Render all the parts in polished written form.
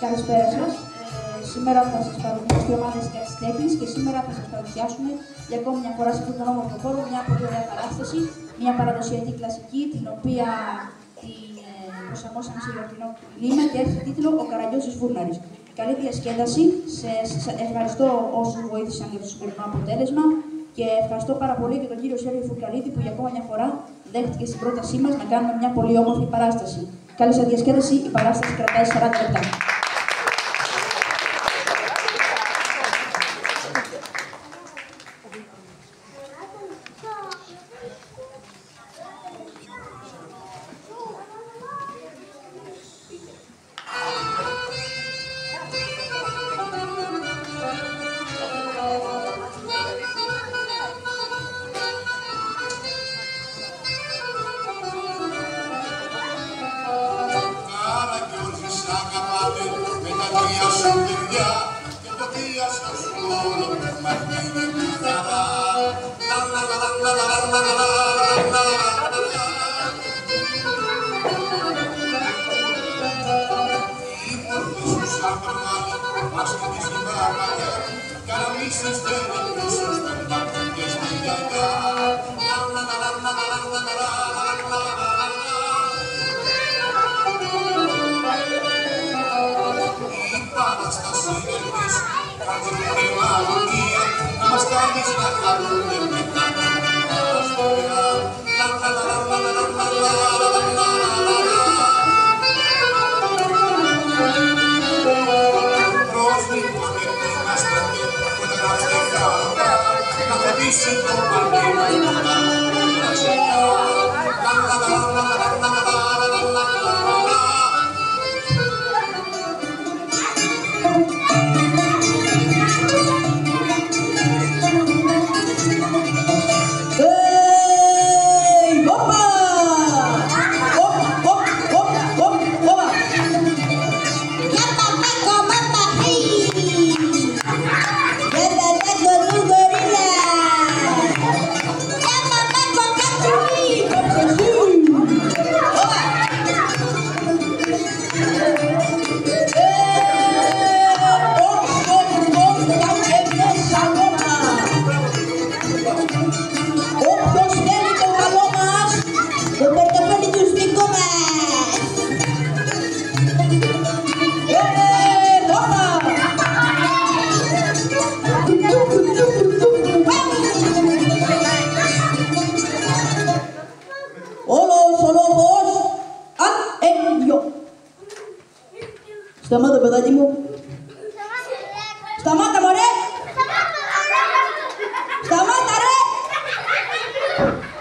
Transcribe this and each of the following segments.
Καλησπέρα σας. Σήμερα θα σας παρουσιάσουμε η ομάδα της Τέχνης και σήμερα θα σας παρουσιάσουμε για ακόμη μια φορά σε αυτόν τον όμορφο χώρο μια πολύ ωραία παράσταση, μια παραδοσιακή κλασική, την οποία την προσαρμόσαμε σε γιορτινό κλίμα και έχει τίτλο «Ο Καραγκιόζης Φούρναρης». Καλή διασκέδαση. Ευχαριστώ όσους βοήθησαν για το σημερινό αποτέλεσμα και ευχαριστώ πάρα πολύ και τον κύριο Σέρβιο Φουρκαλίδη που για ακόμα μια φορά δέχτηκε στην πρότασή μας να κάνουμε μια πολύ όμορφη παράσταση. Καλή σας διασκέδαση. Η παράσταση κρατάει 40 λεπτά. Σταμάτα, παιδάκι μου. Σταμάτα, μωρέ. Σταμάτα, ρε.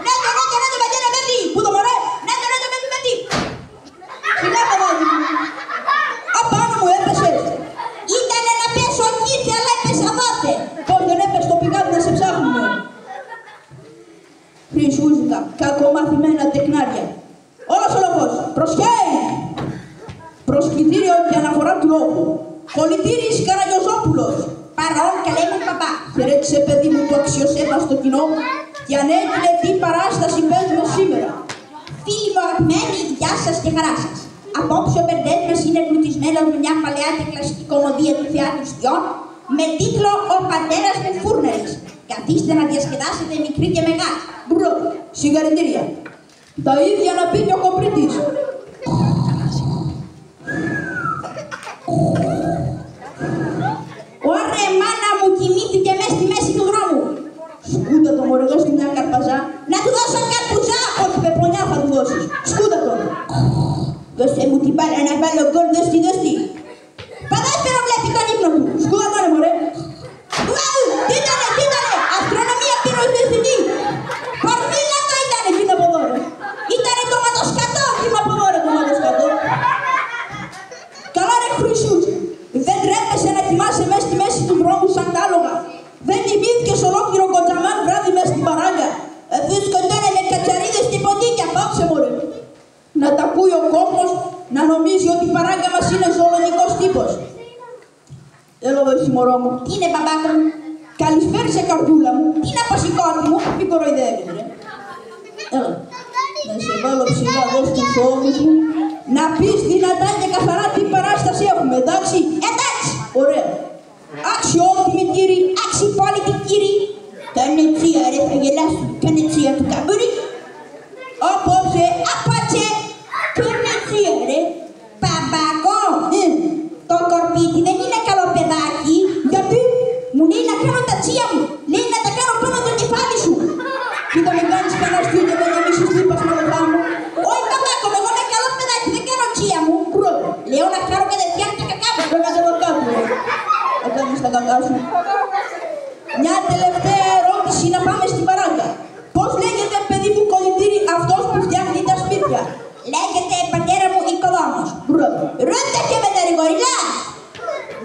Ναι, παιδί, ναι, παιδί. Πού το μωρέ. Ναι, παιδί. Σιγά, παιδάκι μου. Απάνω μου έπεσες. Ήτανε να πέσω εκεί, αλλά έπεσα δάτε. Πώς δεν έπεσε το πηγάδι να σε ψάχνουμε. Χρυσούζικα, κακομαθημένα τεκνάρια. Όλος ο λόγος. Προσχέει. Προσκλητήριο και αναφορά του λόγου. Πολιτήρης Καραγκιόζοπουλος. Παρόν, καλέ μου παπά. Χαιρέτησε, παιδί μου, το αξιοσέβαστο κοινό. Και αν έγινε τι παράσταση παίζουμε σήμερα. Φίλοι μου αγαπημένοι, γεια σας και χαρά σας. Απόψε ο μπερδές μας είναι εμπλουτισμένος με μια παλαιά και κλασική κομμωδία του θεάτρου Στιών με τίτλο «Ο πατέρας μου Φούρναρης». Καθίστε να διασκεδάσετε μικροί και μεγάλοι. Μπρο, συγχαρητήρια. Τα ίδια να πει και ο κομπρίτης. Ωραία, μάνα μου κοιμήθηκε μες στη μέση του δρόμου. Σκούτα το μωρέ, δώσε μια καρπαζά. Να του δώσω καρπουζά, όχι πεπονιά θα του δώσεις. Σκούτα το. Δώσε μου την μπάλα να βάλω γκολ, δώστη. Παδάστερο βλέπει τον ύπνο του. Σκούτα το ρε μωρέ. Τι ήτανε, αστρονομία πυροσβεστική. Κορμίλα το ήτανε, τι είναι από εδώ ρε. Ήτανε το ματοσκατό, τι είναι από εδώ ρε το ματοσκατό. Καλά ρε Χρυσούζη. Δεν τρέπεσαι να κοιμάσαι μέσα στη μέση του δρόμου σαν τ' άλογα. Δεν κοιμήθηκες ολόκληρο κοτσαμάν βράδυ μέσα στην παράλια. Εδώ σκοτώνε με κατσαρίδες στην ποντίκια, απόψε μωρέ. Να τα ακούει ο κόσμος, να νομίζει ότι η παράγκα μας είναι ζωολογικός τύπος. Έλα εδώ εσύ μωρό μου. Τι είναι μπαμπάκα μου. Καλησπέρα σε καρδούλα μου. Τι είναι από σηκώτη μου. Μην κοροϊδεύεις ρε. Έλα. Να σε βάλω ψηλά εδώ στους ώμους μου. Να πεις δυνατά και καθαρά τι παράσταση έχουμε, εντάξει. Εντάξει. Ωραία. Αξιότιμοι κύριοι, αξιπόλιτοι κύριοι. Κάνε τσία ρε, θα γελάσουν. Κάνε τσία του καμπούρι. Απόψε, κάνε τσία ρε. Παπακό. Το κορπίτι δεν είναι καλό παιδάκι. Γιατί μου λέει να κάνω τα τσία μου. Λέει να τα κάνω πάνω το κεφάλι σου. Κοίτα με κάνεις κανένα αστείο και δεν γεμίσεις λίπα στην αδελφά μου. Όχι παπάκο, εγώ είμαι καλό παιδάκι, δεν κάνω τσία μου. Λέω να κάνω κατευθείαν τα κακά μου. Δεν κάνω κάτω. Θα κάνεις τα κακά σου. Μια τελευταία ερώτηση να πάμε στην παράγκα. Πώς λέγεται παιδί μου κολλητήρι αυτός που φτιάχνει τα σπίτια? Λέγεται πατέρα μου Οικοδόμος. Ρώτα και με τα ρε γοριλά.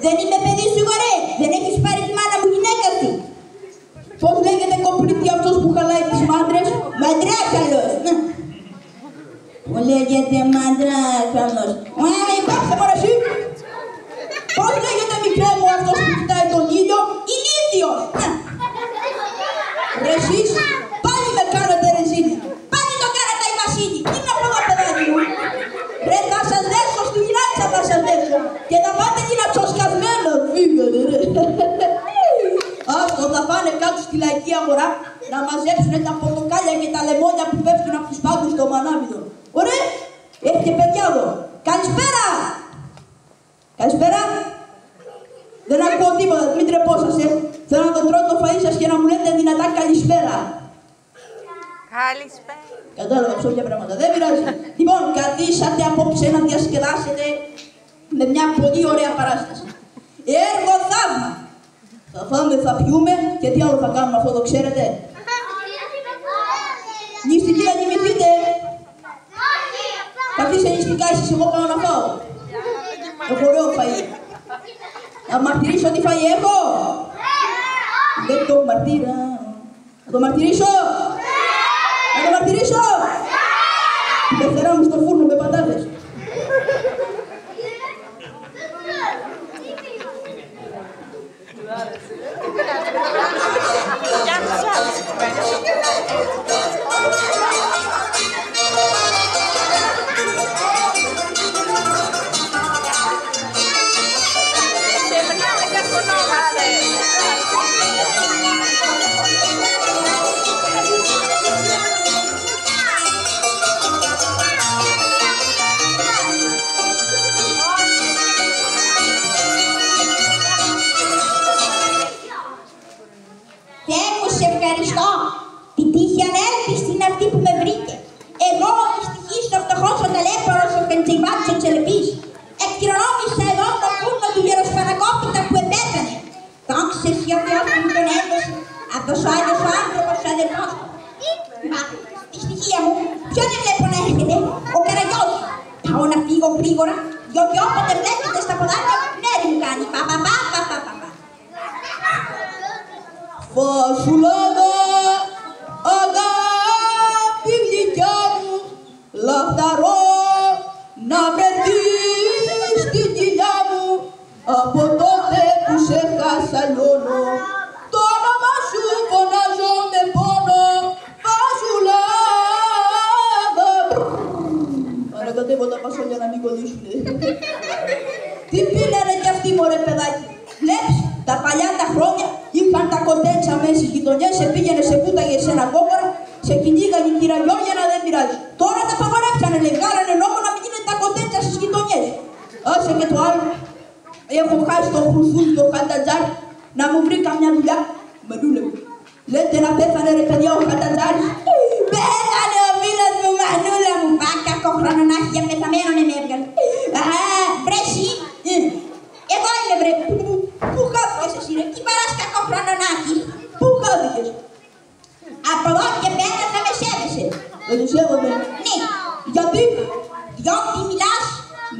Δεν είμαι παιδί σου γορέ. Δεν έχεις πάρει τη μάνα μου γυναίκα σου. Πώς λέγεται κομπλίτη αυτός που χαλάει τις μάντρες? Μαντράκαλος. Που λέγεται μαντράκαλος. Υπάρχε μόνο εσύ. Πώς λέγεται μικρέ μου αυτός που κοιτάει τον ήλιο? Ηλίθιος. Ρε εσείς, πάλι με κάνετε ρεζίνη. Πάλι το κάνατε η Βασίλη. Τι είναι αυτό το παιδάκι μου? Ρε θα σας δέσω, στη γυνάτσα θα σας δέσω. Και θα πάτε και να τσοσκασμένο. Φύγανε ρε. Αυτό θα πάνε κάτω στη λαϊκή αγορά να μαζέψουν τα πορτοκάλια και τα λεμόνια που πέφτουν από τους πάγκους στο Μανάβιδο. Ωραία, έχετε παιδιά εδώ. Καλησπέρα. Καλησπέρα. Δεν ακούω τίποτα, μην τρεπόσαστε. Θέλω να το τρώω το φαΐ σας και να μου λέτε δυνατά καλησπέρα. Καλησπέρα. Κατάλαβα ψόφια πράγματα, δεν πειράζει. Λοιπόν, καθίσατε απόψε να διασκεδάσετε με μια πολύ ωραία παράσταση. Έργο θαύμα. Θα φάμε, θα πιούμε και τι άλλο θα κάνουμε, αυτό το ξέρετε? Νηστική να κοιμηθείτε. Καθίστε νηστικά εσείς, εγώ πάω να φάω. Έχω ωραίο φαΐ. Να μαρτυρήσω τι φαΐ έχω? Δεν το μαρτύρα. Να το μαρτυρήσω? Να το μαρτυρήσω? Την πεθερά μου στο φούρνο με πατάτες. Ευχαριστώ. Την τύχη ανέλπιστη είναι αυτή που με βρήκε. Εγώ ο δυστυχής, ο φτωχός, ο ταλέπορος, ο κεντζιβάτης, ο τσελεπής. Εκκληρονόμησα εδώ το φούρνο του γεροσπανακόπιτα που επέθανε. Δόξα εσύ ο Θεός που μου τον έδωσε. Αυτός ο άλλος ο άνθρωπος, ο αδελφός μου. Μα, δυστυχία μου, ποιον δεν βλέπω να έρχεται? Ο Καραγιός. Πάω να φύγω γρήγορα, διότι όποτε βλέπετε στα ποδάρια μου, πνέρι μου κάνει. Φασουλάδα, αγάπη γλυκιά μου, λαχταρό να βρεθείς στην κοιλιά μου. Από τότε που σε χάσα λιώνω, το όνομα σου φωνάζω με πόνο. Φασουλάδα. Ανακατεύω τα πασόλια να μην κολλήσουνε. Τι πήρανε κι αυτοί μωρέ παιδάκι? Βλέπεις, τα παλιά τα χρόνια είχαν τα κοτέτσα μέσα στις γειτονιές, σε πήγαινε, σε κούταγε σε ένα κόκορα, σε κυνήγαγε η κυραγιόγεννα, δεν πειράζει. Τώρα τα παγορεύσανε, βγάλανε νόμο να μην γίνεται τα κοτέτσα στις γειτονιές. Άσε και το άλλο. Έχω χάσει το χρουσούλι, το χαντατζάρι, να μου βρει καμιά δουλειά. Μανούλα μου. Λέτε να πέθανε ρε παιδιά ο χαντατζάρις? Πέθανε ο φίλος μου, μανούλα μου. Κακό χρόνο να έχει, για πεθαμένο με έβγαλε. Βρέσει. Εγώ είμαι βρε. Πού χάθηκες εσύ ρε? Τι παράς κακό χρόνο να έχεις? Πού χάθηκες? Από εδώ και πέρα θα με σέβεσαι. Δεν το σέβομαι. Ναι. Γιατί? Διότι μιλάς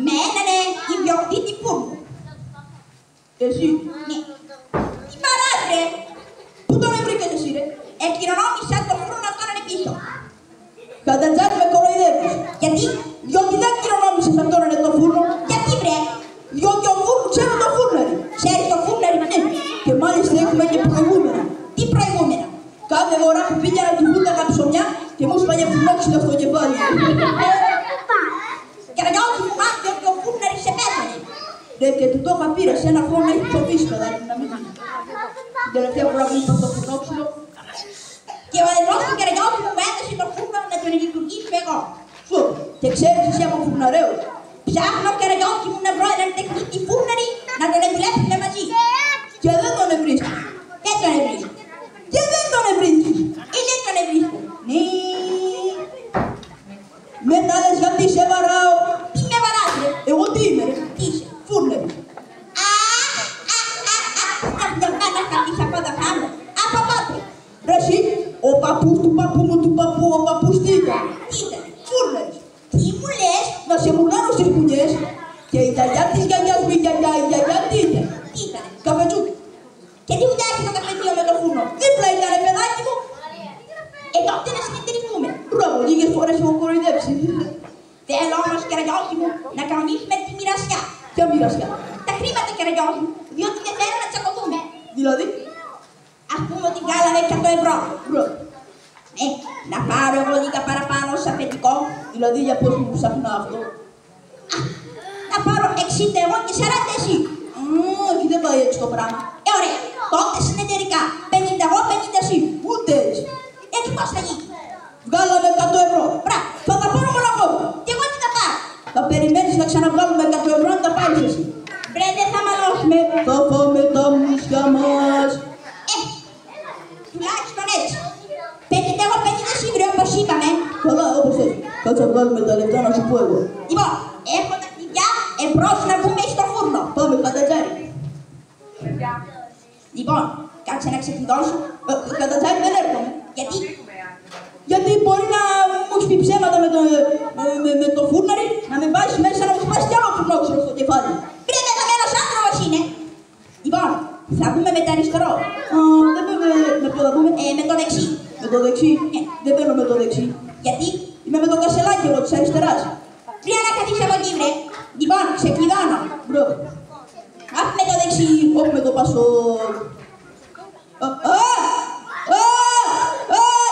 με έναν ιδιοκτήτη φούρνου. Εσύ? Ναι. Τι παράς ρε? Πού τον βρήκες εσύ ρε? Εκκληρονόμησα το φούρνο αυτόν είναι πίσω. Χαντατζάρι με κοροϊδεύεις. Γιατί? Διότι δεν κληρονόμησες αυτόν είναι το φούρνο. Γιατί βρε? Διότι ο φούρνο ξέρει το φούρναρι. Ξέρεις το φούρναρι? Ναι. Και μάλιστα έχουμε και προηγούμενα. Τι προηγούμενα? Κάθε φορά που πήγαινα του βούταγα ψωμιά και μου σπάγε φουνόξυλο στο κεφάλι. Καραγιώτη, Και του το είχα πει, σε ένα χρόνο έχει ψοφήσει παιδάκι, να μην γίνει. Την τελευταία φορά που είπα στο φουρνόξυλο. Και ο αδελφός του Κεραγιώτη μου έδωσε το φούρνο να τον λειτουργήσω εγώ. Σου, και ξέρεις εσύ από φουρναρέους. Ψάχνω ο Κεραγιώτη μου να βρω έναν τεχνίτη φούρναρη να τον επιλέξουμε μαζί. Και δεν τον ευρίσκεις. Δεν τον ευρίσκεις. Και δεν τον ευρίσκεις. Ή δεν τον ευρίσκεις. Ναι. Μετά λες γιατί σε βαράω. Τι με βαράς ρε. Εγώ τι είμαι ρε. Τι είσαι. Φούρναρη. Από πότε. Ρε εσύ, ο παππούς του παππού μου του παππού, ο παππούς τι ήταν. Τι ήταν. Φούρναρης. Τι μου λες. Να σε μουρνάρω στις κουνιές. Και η γιαγιά της γιαγιάς μου, η γιαγιά τι ήταν. Τι ήταν. Καφετσούκι. Και τι δουλειά έχει το καφετείο με το φούρνο. Δίπλα ήτανε παιδάκι μου. Τότε να συνεταιριστούμε. Μπράβο, λίγες φορές έχω κοροϊδέψει. Θέλω όμως, Κεραγιώτη μου, να κανονίσουμε τη μοιρασιά. Ποια μοιρασιά. Τα χρήματα, Κεραγιώτη μου, διότι δεν θέλω να τσακωθούμε. Δηλαδή. Ας πούμε ότι βγάλαμε 100 ευρώ. Μπράβο. Να πάρω εγώ λίγα παραπάνω ως αφεντικό. Δηλαδή για πώς μου ψάχνω αυτό. Να πάρω 60 εγώ και 40 εσύ. Όχι, δεν πάει έτσι το πράγμα. Ωραία. Τότε συνεταιρικά. 50 εγώ, 50 εσύ. Ούτε έτσι. Έτσι πώς θα γίνει. Βγάλαμε 100 ευρώ. Μπράβο. Θα τα πάρω μόνο εγώ. Και εγώ τι θα πάρω. Θα περιμένεις να ξαναβγάλουμε 100 ευρώ να τα πάρεις εσύ. Βρε, δεν θα μαλώσουμε. Θα φάμε τα μουσια μας. Τουλάχιστον έτσι. 50 εγώ, 50 εσύ, βρε, όπως είπαμε. Καλά, όπως έτσι. Κάτσε να βγάλουμε τα λεφτά να σου πω εγώ. Λοιπόν, έχω τα κλειδιά εμπρός να βγούμε στο φούρνο. Πάμε, κατατζάρι. Λοιπόν, κάτσε να ξεκλειδώσω. Κατατζάρι δεν έρχομαι. Γιατί? Γιατί μπορεί να μου έχει πει ψέματα με το φούρναρι, να με βάζει μέσα να μου σπάσει κι άλλο φουρνόξυλο στο κεφάλι. Βρε, δεδομένος άνθρωπος είναι. Λοιπόν, θα πούμε με τα αριστερό. Δεν πούμε με ποιο θα πούμε. Με το δεξί. Με το δεξί. Δεν παίρνω με το δεξί. Γιατί? Είμαι με το κασελάκι εγώ της αριστεράς. Βρε, να καθίσεις από εκεί, βρε. Λοιπόν, ξεκλειδώνω. Μπρο. Αφ' με το δεξί, όχι με το πασό.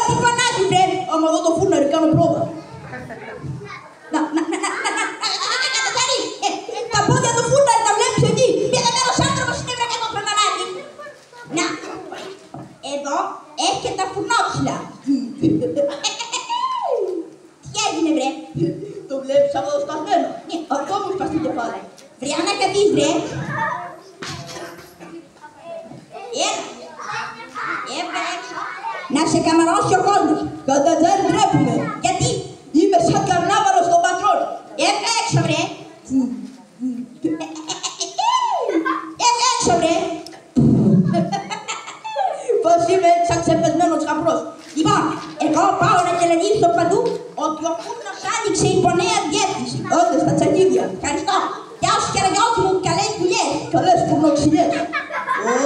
Τι φανάζει, βρε. Άμα δω το φούρναρι, κάνω πρόβα. Κατατάρι, τα πόδια του φούρναρι τα βλέπεις εκεί. Πιεδεμένος άνθρωπος είναι, βρε, εγώ προνομάκι. Να, εδώ έχει και τα φουρνόξυλα. Τι έγινε, βρε. Το βλέπεις αυτό το σπασμένο. Αυτό μου σπαστεί το κεφάλι. Βρε, ανακατείς, βρε. Έβγα έξω. Να σε καμαρώσει ο κόσμος. Κατατζάρι, ντρέπουμε. Γιατί? Είμαι σαν καρνάβαλος στον πατρόν. Έβγα έξω, βρε. Έβγα έξω, βρε. Πώς είμαι έτσι σαν ξεπεσμένος χαμπρός. Λοιπόν, εγώ πάω να τελεγήσω παντού ότι ο φούρνος άνοιξε υπό νέα διεύθυνση. Όντως, στα τσακίδια. Ευχαριστώ. Γεια σου, Κεραγιώτη μου, καλές δουλειές. Καλές φουρνοξυλιές.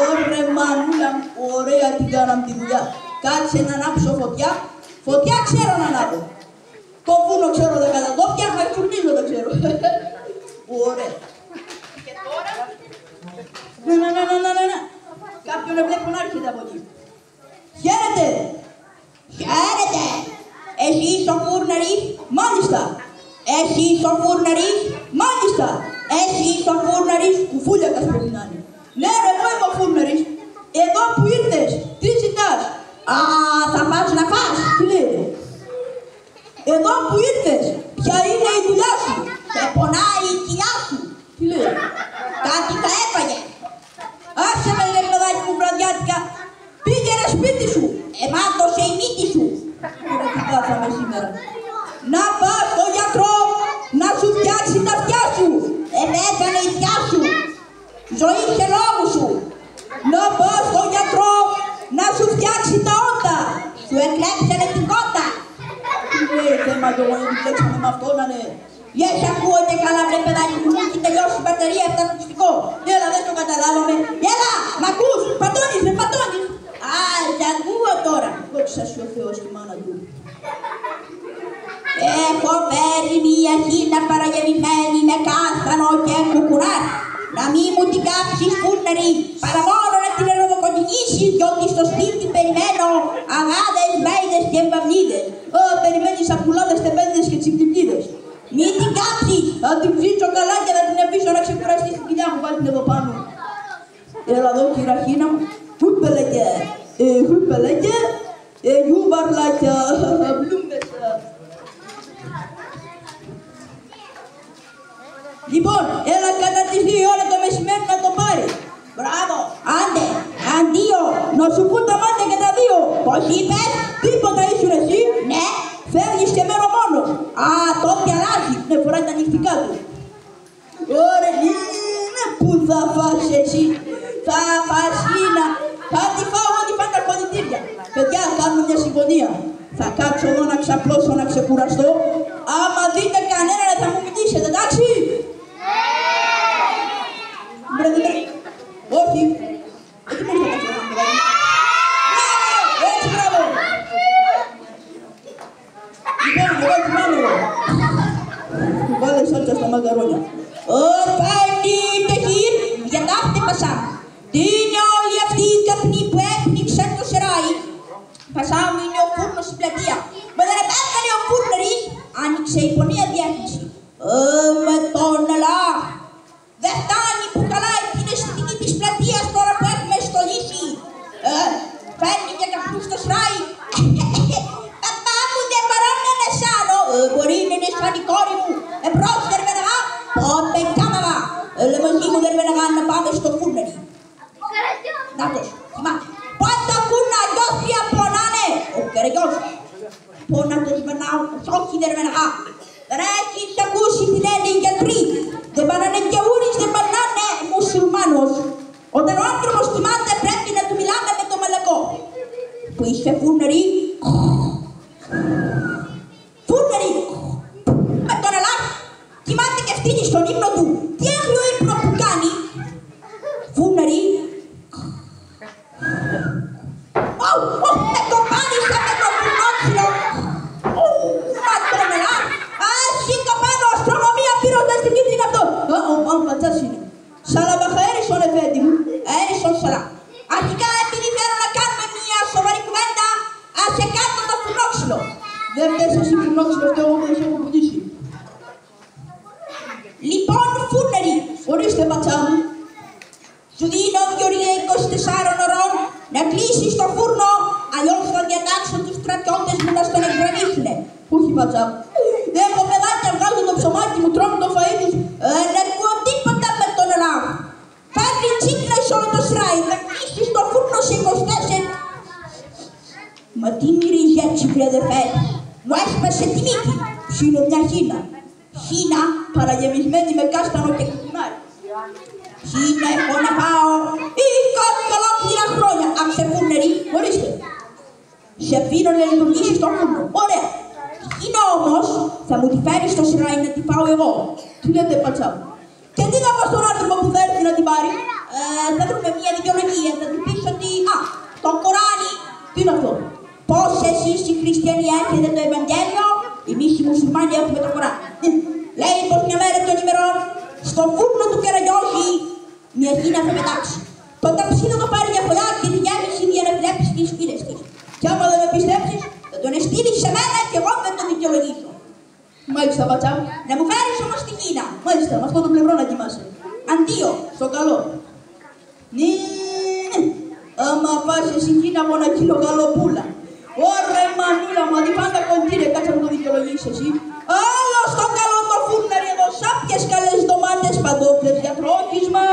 Ωραία, μανούλα μου, ωραία την κάναμε τη δουλειά. Κάτσε να ανάψω φωτιά. Φωτιά ξέρω να ανάβω. Το βούνο ξέρω δεν κατά το φτιάχνα, φουρνίζω δεν ξέρω. Ωραία. Και τώρα... Ναι. Κάποιον βλέπω να έρχεται από εκεί. Χαίρετε! Χαίρετε! Εσύ είσαι ο φούρναρης? Μάλιστα! Εσύ είσαι ο φούρναρης? Μάλιστα! Εσύ είσαι ο φούρναρης? Κουφούλιακας πρέπει να είναι. Ναι ρε, εγώ είμαι ο φούρναρης. Εδώ που ήρθες, τι ζητάς? Θα πας να φας. Τι λέει? Εδώ που ήρθες, ποια είναι η δουλειά σου? Πονάει η κοιλιά σου. Τι λέει? Κάτι θα έφαγε. Άσε με ρε παιδάκι μου βραδιάτικα. Πήγαινε σπίτι σου. Μάτωσε η μύτη σου. Ωραία, τι κάθαμε σήμερα. Να πας στο γιατρό να σου φτιάξει τα αυτιά σου. Έκανε η αυτιά σου. Ζωή και λόγου σου. Να πας στο γιατρό να σου φτιάξει τα όντα. Σου εκλέψανε την κότα. Τι λέει θέμα το να δουλέψαμε με αυτό να είναι. Yes, ακούγεται καλά βρε παιδάκι μου, έχει τελειώσει η μπαταρία από το ακουστικό. Έλα, δεν το καταλάβαμε. Έλα, μ' ακούς, πατώνεις ρε, πατώνεις. Σε ακούω τώρα. Δόξα σου ο Θεός και η μάνα του. Έχω φέρει μια χίλα παραγεμισμένη με κάστανο και κουκουρά. Να μη μου την κάψεις φούρναρη, παρά μόνο να την ερωτοκοντικήσεις, διότι στο σπίτι περιμένω αγάδες, μπέιδες και μπαμπλίδες. Περιμένεις απουλάδες, τεμπέδες και τσιπτιπλίδες. Μη την κάψεις, θα την ψήτσω καλά και θα την αφήσω να ξεκουραστεί στην κοιλιά μου. Λοιπόν, έλα κατά τις 2 ώρα το μεσημέρι να το πάρει. Μπράβο. Άντε, αντίο, να σου πούν τα μάτια και τα 2. Πώς είπες? Τίποτα ήσουν εσύ. Ναι. Φεύγεις και μένω μόνος. Α, τότε αλλάζει. Ναι, φοράει τα νυχτικά του. Ωραία, πού θα φας εσύ? Θα φας Λίνα. Θα τη φάω ό,τι πάνε τα κολλητήρια. Παιδιά, κάνουμε μια συμφωνία. Θα κάτσω εδώ να ξαπλώσω, να ξεκουραστώ. Άμα δείτε κανέναν θα μου μιλήσετε, εντάξει? Ναι. Όχι. Εκεί μόνο θα κάτσω. Έτσι, μπράβο. Λοιπόν, εγώ θυμάμαι εγώ. Βάλε σάλτσα στα μαγαρόνια. Πάλι τεχείρ, για να χτύπασα. Τι είναι όλη αυτή η καπνή που έπνιξαν το σεράι? Πασάω είναι ο φούρνος στην πλατεία. Με δεν επέφερε ο φούρνερης, άνοιξε η πονία διεύθυνση. Με τον Ελλά. Δεν φτάνει που καλά την αισθητική της πλατείας τώρα που έχουμε στολίσει. Φέρνει και καπνού στο σεράι. Παπά μου δεν μπορώ να είναι σάνο. Μπορεί να είναι σαν η κόρη μου. Εμπρός δεν με ναγά. Πότε κάμαβα. Έλα μαζί μου δεν με ναγά να πάμε στο φούρνερι. Νάτος, θυμάται. Πότε ακούνε αγιώσια πονάνε. Ο Κεραγιός. Πόνατος περνάω, όχι δεν με ναγά. Δεν έχεις ακούσει τι λένε οι γιατροί. Δεν πάνανε και ούρις, δεν πάνανε μουσουλμάνος. Όταν ο άνθρωπος κοιμάται πρέπει να του μιλάμε με το μαλακό. Που είσαι φούρνερι. Φούρνερι. Με τον Ελλά. Κοιμάται και φτύνει στον ύπνο του. Τι άγριο ύπνο που κάνει. Φούρνερι. Με το πάνησα με το φουρνόξυλο. Μα τον Ελλά. Σήκω πάνω, αστρονομία πυροσβεστική τι είναι αυτό. Πατσάς είναι. Σαλαμπαχα Έρισον εφέντη μου. Έρισον σαλά. Αρχικά επειδή θέλω να κάνουμε μια σοβαρή κουβέντα, άσε κάτω το φουρνόξυλο. Δεν θες εσύ φουρνόξυλο, αυτό εγώ δεν σε έχω πουδήσει. Λοιπόν, φούρνερι, ορίστε πατσά μου. Σου δίνω 2 ώρων να κλείσεις το φούρνο, αλλιώς θα διατάξω τους στρατιώτες μου να στον εκγραμμίσουνε. Όχι πατσά μου. Έχω παιδάκια, βγάζω το ψωμάκι μου, τρώνε το φαΐ τους. Δεν ακούω τίποτα με τον Ελλά. Πάρει τσίκλα σε όλο το σράι, θα κλείσεις το φούρνο σε 24. Μα τι μυρίζει έτσι βρε αδερφέ. Μου έσπασε τη μύτη. Ψήνω μια χίνα. Χίνα παραγεμισμένη με κάστανο και κουκουνάρι. Χίνα έχω να πάω. Κάτι ολόκληρα χρόνια. Άξε φούρνερι, ορίστε. Σε αφήνω να λειτουργήσεις το φούρνο. Ωραία. Χίνα όμως θα μου τη φέρεις στο σειράι να τη πάω εγώ. Τι λέτε πατσά μου. Και τι θα πω στον άνθρωπο που θα έρθει να την πάρει. Θα βρούμε μια δικαιολογία. Θα του πεις ότι το Κοράνι. Τι είναι αυτό. Πώς εσείς οι χριστιανοί έχετε το Ευαγγέλιο. Εμείς οι μουσουλμάνοι έχουμε το Κοράνι. Λέει πως μια μέρα των ημερών στο φούρνο του Κεραγιώση μια χίνα θα πετάξει. Το ταψί θα το πάρει για φωλιά και τη γέμιση για να βλέψει τις φίλες της. Και άμα δεν με πιστέψεις, θα τον εστείλεις σε μένα και εγώ θα τον δικαιολογήσω. Μάλιστα, πατσά μου. Να μου φέρεις όμως τη χίνα. Μάλιστα, με αυτό το πλευρό να κοιμάσαι. Αντίο, στο καλό. Ναι, άμα πας εσύ χίνα μονακίλο γαλοπούλα. Ωραία, μανούλα μου, αντιπάντα κοντήρε, κάτσε να το δικαιολογήσεις εσύ. Άλλο στο καλό το φούρνερι εδώ, σάπιες καλές ντομάτες, παντόφλες για τρόφισμα.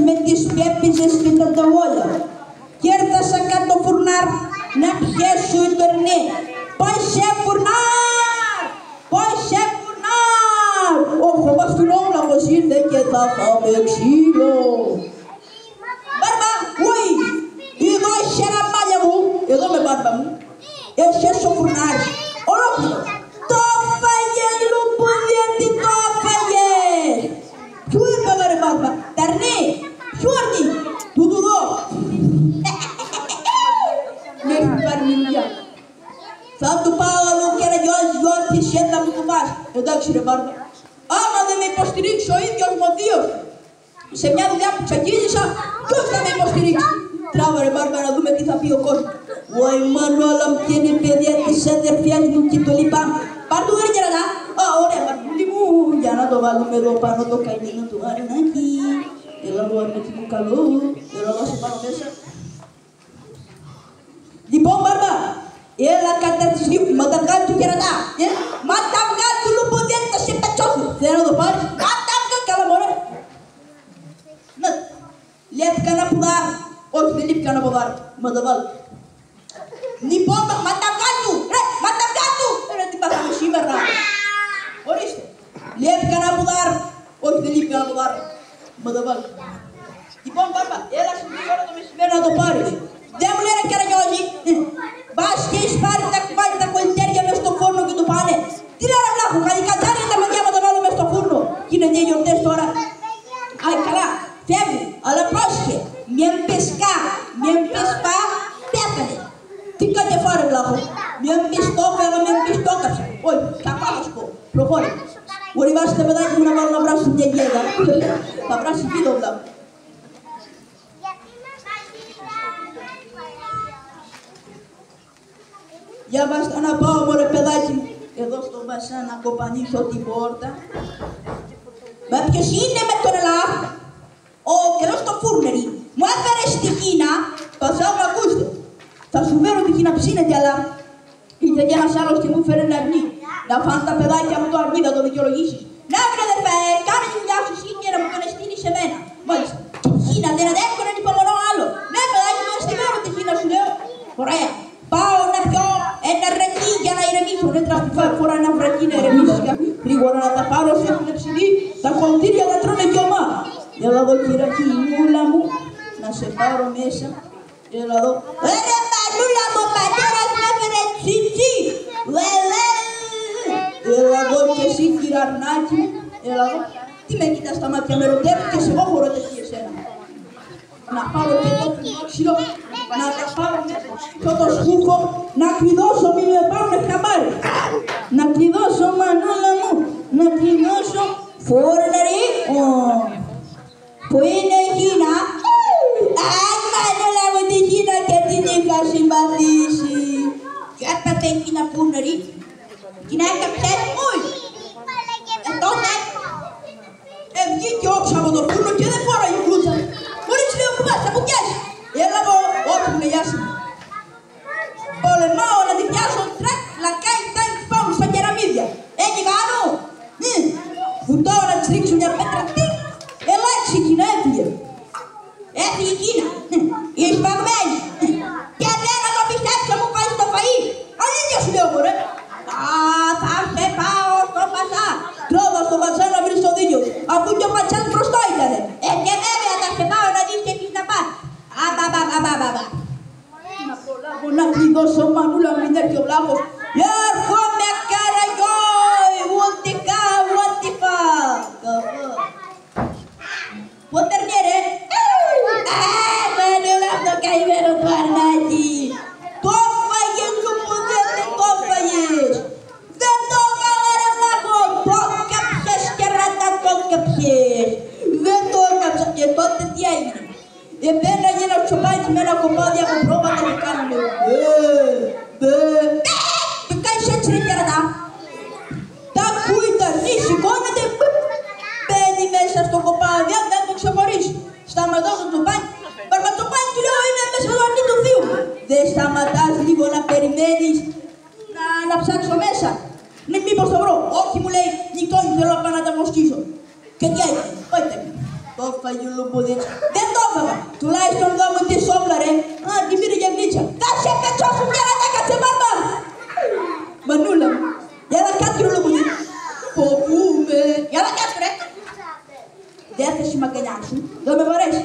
Με τις πέπιζες και τα ταγόλια. Κέρδασα κάτω φουρνάρ να πιέσω η τερνή. Πάει σε φουρνάρ! Πάει σε φουρνάρ! Ο χωμαστουνόλαγος ήρθε και θα φάμε ξύλο. Μπάρμπα, ουι! Εδώ είσαι ραμμάλια μου. Εδώ με μπάρμπα μου. Εσύ ο φουρνάρ. Ολόκληρο. Το φαγελό! Θα του πάω αλλού και να γιώσει ό,τι σχέδια μου του πας. Εντάξει ρε Μπάρμπα. Άμα δεν με υποστηρίξει ο ίδιος μου ο Δίος σε μια δουλειά που τσακίζησα, ποιος θα με υποστηρίξει. Τράβα ρε Μπάρμπα να δούμε τι θα πει ο κόσμος. Ωι Μανώλα μου και είναι παιδιά της αδερφιάς μου και το λοιπά. Πάρ' του ρε κερατά. Α, ωραία Μπαρμπούλη μου, για να το βάλουμε εδώ πάνω το καημένο του αρενάκι. Έλα εδώ αρνάκι μου καλό, έλα εδώ σε πάνω μέσα. Λοιπόν Μπάρμπα, έλα κατά τις δύο, μα τα βγάλει του κερατά. Μα τα βγάλει του λουποδέν, θα σε πετσώσου. Θέλω να το πάρεις, μα τα βγάλει, καλά μωρέ. Να, λέπει κανένα πουδάρ. Όχι, δεν λείπει κανένα πουδάρ, μα τα βάλει. Λοιπόν, μα τα βγάλει του, ρε, μα τα βγάλει του. Ρε, τι πάθαμε σήμερα. Ορίστε, λέπει κανένα πουδάρ. Όχι, δεν λείπει κανένα πουδάρ, μα τα βάλει. Λοιπόν, Μπάρμπα, έλα στην ώρα το μεσημέρι να το πάρεις. Δεν μου λένε Καραγιώζη, μπας και έχεις πάρει τα κουβάλια τα κολλητέρια μες στο φούρνο και του πάνε. Τι λένε βλάχου, καλή κατσάρια τα μαγιά μου τα βάλω μες στο φούρνο. Κι είναι δύο γιορτές τώρα. Άι καλά, φεύγουν, αλλά πρόσεχε. Μιαν πεσκά, μιαν πεσπά, πέθανε. Τι κάτι φάρε βλάχου, μιαν πιστό φέγα, μιαν πιστό κάψα. Όχι, θα πάω να σου πω, προχώρη. Μπορεί βάσει τα παιδάκια μου να βάλω να βράσουν μια γέδα. Θα βράσει βίδο βλάχου. Για βάστα να πάω μωρέ παιδάκι μου, εδώ στο βασά να κοπανίσω την πόρτα. Μα ποιος είναι με τον Ελλάχ, εδώ στο φούρνερι, μου έφερε στην Κίνα, πασάω να ακούστε. Θα σου φέρω την Κίνα ψήνεται αλλά ήρθε και ένας άλλος και μου φέρε ένα αρνί. Να φάνε τα παιδάκια μου το αρνί, θα το δικαιολογήσεις. Να βρε αδερφέ, κάνε τη δουλειά σου εσύ και να μου τον εστείνει σε μένα. Μάλιστα, Κίνα δεν αντέχω να υπομονώ άλλο. Ναι παιδάκι μου, στη φέρω την Κίνα σου λέω. Ωραία. Πάω να πιω ένα ρακί για να ηρεμήσω. Δεν τραβήφα φορά ένα βρακί να ηρεμήσεις. Γρήγορα να τα πάρω σε έχουν ψηλή. Τα κολτήρια τα τρώνε κι ομά. Έλα εδώ κυρακί μούλα μου. Να σε πάρω μέσα. Έλα εδώ. Ρε μανούλα μου, ο πατέρας μου έφερε τσιτσί. Έλα εδώ και εσύ κυραρνάκι μου. Έλα εδώ. Τι με κοίτας στα μάτια, με ρωτεύεις και σε εγώ χωρώ τέτοια εσένα. Να πάρω και το ξύλο, να τα πάρω και το σκούφο, να κλειδώσω, μην με πάρουν χαμπάρι. Να κλειδώσω μανούλα μου, να κλειδώσω φούρνερι. Που είναι η Κίνα. Αχ μανούλα μου την Κίνα και την είχα συμπαθήσει. Και έπαθε η Κίνα φούρνερι. Κίνα έκαψες μου. Τότε βγήκε όξα από το φούρνο και δεν φόραγε μπλούζα. Μπορείς λίγο που πας, θα μου πιάσει. Έλα εδώ, ό,τι μου λεγιάσει. Πολεμάω να την πιάσω, τρακ, λακάει, τάι, πάμε στα κεραμίδια. Έτσι κάνω. Βουτάω να της ρίξω μια πέτρα, τικ. Ελάξε η Κίνα, έφυγε. Έφυγε η Κίνα. Η σπαγμένη. Και δεν να το πιστέψω, μου πάει στο φαΐ. Αλήθεια σου λέω, μωρέ. Θα σε πάω στο πατσά. Τρόβα στο πατσά να βρεις το δίκιο. Αφού και ο πατσάς μπροστά ήτανε. Και βέβαια θα σε πάω να δεις και τι να πας. Αμπαμπαμπαμπαμπα. Να προλάβω να κλειδώσω μανούλα μου, μην έρθει ο βλάχος. Έρχομαι Καραγιώη, ούτε κα, ούτε πα. Πότε ρε. Μανούλα μου το καημένο του αρνάκι. Το φάγες σου που δεν το φάγες. Δεν το έκανα ρε βλάχο. Το κάψες και ράτα το κάψες. Δεν το έκαψα και τότε τι έγινε. Επέναγε ένα τσοπάκι με ένα κομμάτι από πρόβατα και κάνανε και κάνεις έτσι ρε κερατά. Τα ακούει τα αρνί, σηκώνεται, μπαίνει μέσα στο κομμάτι, αν δεν το ξεχωρίσει. Σταματώ το τσοπάκι, μπαρμπατσοπάκι του λέω είναι μέσα στο αρνί του θείου. Δεν σταματάς λίγο να περιμένεις να ψάξω μέσα. Ναι, μήπως το βρω. Όχι μου λέει, νικώνει θέλω να πάω να τα βοσκήσω. Και τι έγινε, πότε. Το έφαγε ο λομποδίτς. Δεν το έφαγα. Τουλάχιστον δω μου τη σόβλα ρε. Α, την πήρε για γλίτσα. Θα σε πετσώσω μια να τα κάτσε Μπάρμπα. Μανούλα μου. Για να κάτσε ο λομποδίτς. Φοβούμαι. Για να κάτσε ρε. Δεν θες η μαγκανιά σου. Δεν με βαρέσει.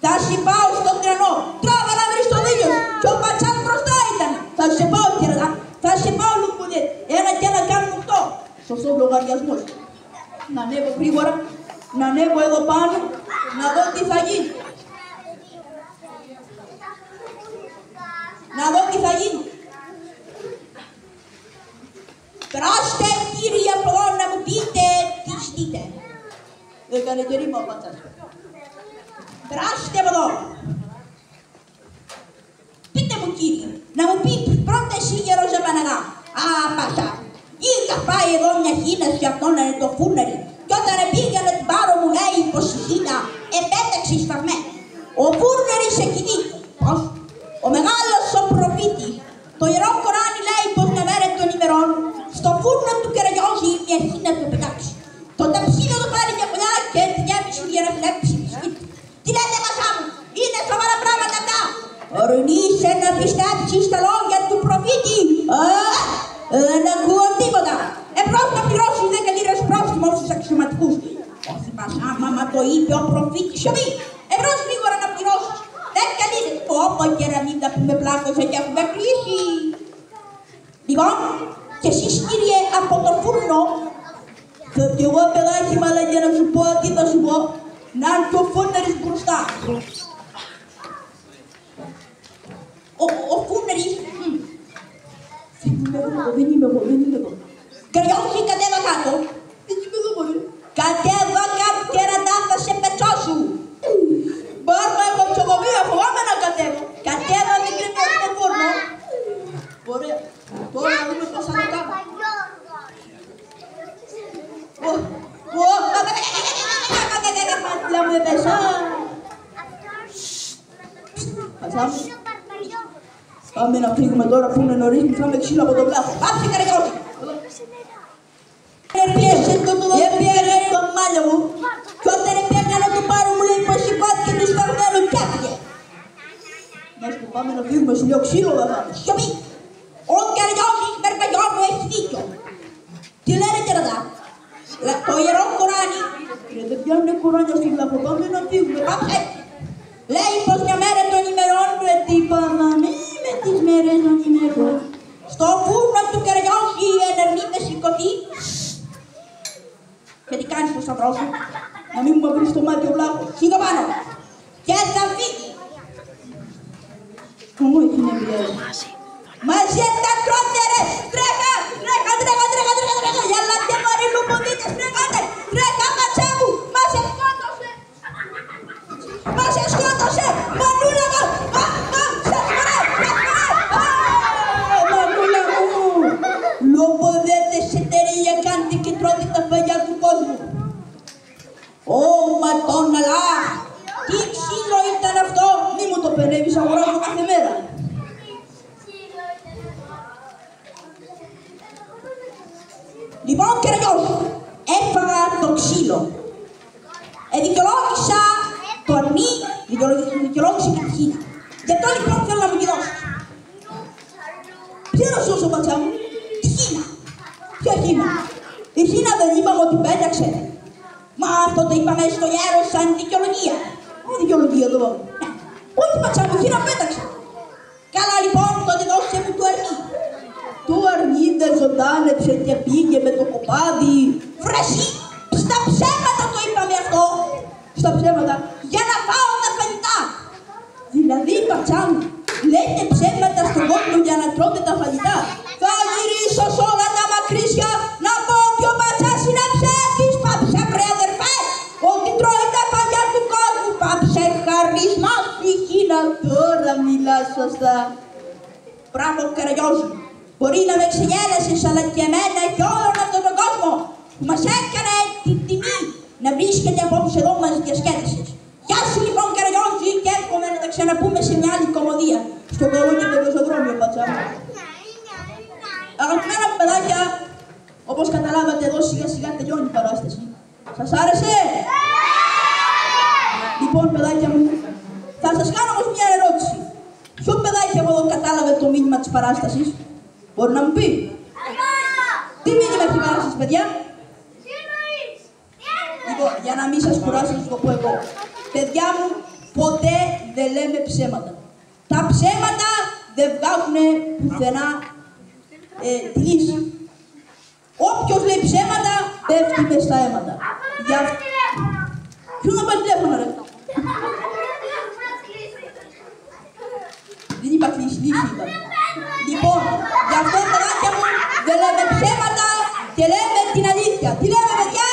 Θα σε πάω στον τρενό. Τράβα να βρεις το δίκιο. Και ο πατσάς μπροστά ήταν. Θα σε πάω κερατά. Θα σε πάω λομποδίτ. Ένα και ένα κάνουν 8. Σωστός λογαριασμός. Να ανέβω γρήγορα. Να ανέβω εδώ πάνω, να δω τι θα γίνει. Να δω τι θα γίνει. έκανε και ρήμα ο πατσάς. Περάστε από εδώ. Πείτε μου κύριε, να μου πει πρώτα εσύ γερός Ζαπαναγά. Α, πάσα. Είχα πάει εδώ μια χίνα και αυτόν είναι το φούρνερι. Κι όταν πήγα να την πάρω μου λέει πως η χίνα επέταξε σφαγμένη. Ο φούρνερης εκκινήθηκε. Πώς? Ο μεγάλος ο προφήτης. Το Ιερό Κοράνι λέει πως μια μέρα των ημερών στο φούρνο του κεραγιώζει μια χίνα του πετάξει. Το ταψίνο του πάρει μια φωλιά και τη γέμισε για να φυλάξει τη σπίτι. Τι λέτε μασά μου, είναι σοβαρά πράγματα αυτά. Ορνείσαι να πιστέψεις τα λόγια του προφήτη. Δεν ακούω τίποτα. Εμπρός να πληρώσεις 10 λίρες πρόστιμο στους αξιωματικούς. Όχι μασά, άμα το είπε ο προφήτης. Σιωπή, εμπρός γρήγορα να πληρώσεις 10 λίρες. Όπο και να μην τα πούμε πλάκωσε και έχουμε κλείσει. Λοιπόν, και εσείς κύριε από το φούρνο, και εγώ παιδάκι μάλλον για να σου πω τι θα σου πω, να είναι το φούρνερης μπροστά. Ο φούρνερης, δεν είμαι εγώ. Καριώχη κατέβα κάτω. Δεν είμαι εδώ πολύ. Κατέβα κάτω και ρατάφα σε πετσό σου. Μπάρμα έχω ψωμοβία, φοβάμαι να κατέβω. Κατέβα μικρή μέσα στο φούρνο. Ωραία. Τώρα να δούμε πώς θα το κάνω. Μάτια μου έπεσα. Πατσάμε. Πάμε να φύγουμε τώρα που είναι νωρίς, μου φάμε ξύλο από τον πλάχο. Πάψε καραγιώτη. Έπιανε το μάλιο μου και όταν έπιανε να το πάρω μου λέει πως σηκώθηκε του σφαγμένου και έφυγε. Μες που πάμε να φύγουμε σου λέω ξύλο θα φάμε. Σιωπή. Ο Καραγιώτης Μπερκαγιώτου έχει δίκιο. Τι λένε και ρωτά. Το Ιερό Κοράνι. Δεν πιάνουνε Κοράνια στον πλάχο, πάμε να φύγουμε. Πάψε. Λέει πως μια μέρα των ημερών με την παραμή με τις μέρες των ημερών. Στο φούρνο του Καραγιώτη η ενεργή με σηκωθεί. Και τι κάνεις στο σταυρό σου, να μην μου βρεις το μάτι ο βλάχος. Σήκω πάνω. Και θα φύγει. Μου έχει να μιλάει. Μαζί τα κρότερες. Τρέχα. Για λάτε μαρίλου μου δίτες. Τρέχα ματσέ μου. Μας σκότωσε. Μανούλα μου. Μανούλα μου. Λοποδέτες εταιρεία κάντε και τρώτε τα φαγιά του κόσμου. Μα τον Αλλάχ. Τι ξύλο ήταν αυτό. Μη μου το περνεύεις, αγοράζω κάθε μέρα. Λοιπόν, Καραγιώτη, έφαγα το ξύλο. Δικαιολόγησα το αρνί, δικαιολόγησα και τη χίνα. Γι' αυτό λοιπόν θέλω να μου τη δώσεις. Ποιο να σώσω, πατσά μου, τη χίνα. Ποια χίνα. Η χίνα δεν είπαμε ότι πέταξε. Μα αυτό το είπαμε στο γέρο σαν δικαιολογία. Δικαιολογία εδώ. Όχι, πατσά μου, η χίνα πέταξε. Καλά λοιπόν, τότε δώσε μου το αρνί. Το αρνί δεν ζωντάνεψε και πήγε με το κοπάδι. Βρεσί, στα ψέματα το είπαμε αυτό. Στα ψέματα, για να φάω τα φαγητά. Δηλαδή, πατσά μου, λέτε ψέματα στον κόσμο για να τρώτε τα φαγητά. Θα γυρίσω σε όλα τα μακρύσια να πω ότι ο πατσάς είναι ψεύτης. Πάψε, βρε αδερφέ, ότι τρώει τα φαγιά του κόσμου. Πάψε, χαρίσμα σου η χίνα. Τώρα μιλάς σωστά. Μπράβο, Καραγιώτη. Μπορεί να με ξεγέλασες, αλλά και εμένα και όλον αυτόν τον κόσμο που μας έκανε την τιμή να βρίσκεται απόψε εδώ μας διασκέδασες. Γεια σου λοιπόν, Καραγιώτη, και εύχομαι να τα ξαναπούμε σε μια άλλη κομμωδία. Στο καλό και το πεζοδρόμιο, πατσά. Αγαπημένα μου παιδάκια, όπως καταλάβατε εδώ σιγά σιγά τελειώνει η παράσταση. Σας άρεσε? Λοιπόν, παιδάκια μου, θα σας κάνω όμως μια ερώτηση. Ποιο παιδάκι από εδώ κατάλαβε το μήνυμα της παράστασης? Μπορεί να μου πει. Τι μήνυμα έχει η παράσταση, παιδιά? Λοιπόν, για να μην σας κουράσω, να σας το πω εγώ. Παιδιά μου, ποτέ δεν λέμε ψέματα. Τα ψέματα δεν βγάζουν πουθενά τη λύση. Όποιος λέει ψέματα, πέφτει μες στα αίματα. Ποιο να πάρει τηλέφωνο, ρε? Δεν είπα κλείσει, λύση είπα. Λοιπόν, γι' αυτό παιδάκια μου δεν λέμε ψέματα και λέμε την αλήθεια. Τι λέμε, παιδιά?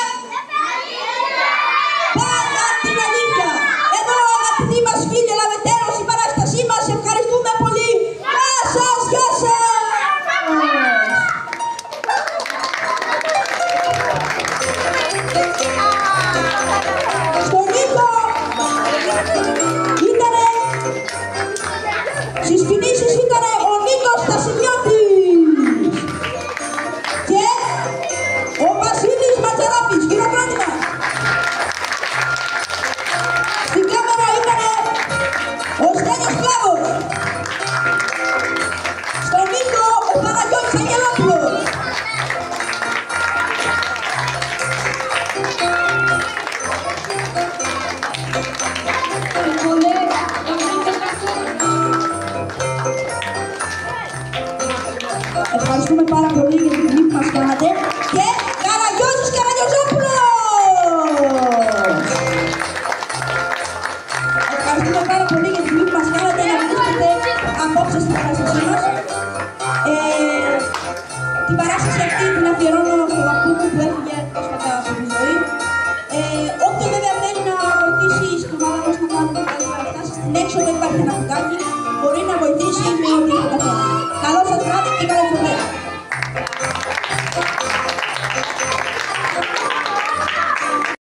Ευχαριστούμε πάρα πολύ για την τιμή που μας κάνατε και Καραγιώζης Καραγιοζόπουλος! Ευχαριστούμε πάρα πολύ για την τιμή που μας κάνατε να βρίσκετε απόψε στην παράστασή μας. Την παράσταση αυτή την αφιερώνω στο παππού μου που έφυγε πρόσφατα από τη ζωή. Όποιος βέβαια θέλει να βοηθήσει στην ομάδα μας να κάνουμε τέτοιες παραστάσεις, στην έξοδο υπάρχει ένα κουτάκι, μπορεί να βοηθήσει με ό,τι καταφέρει.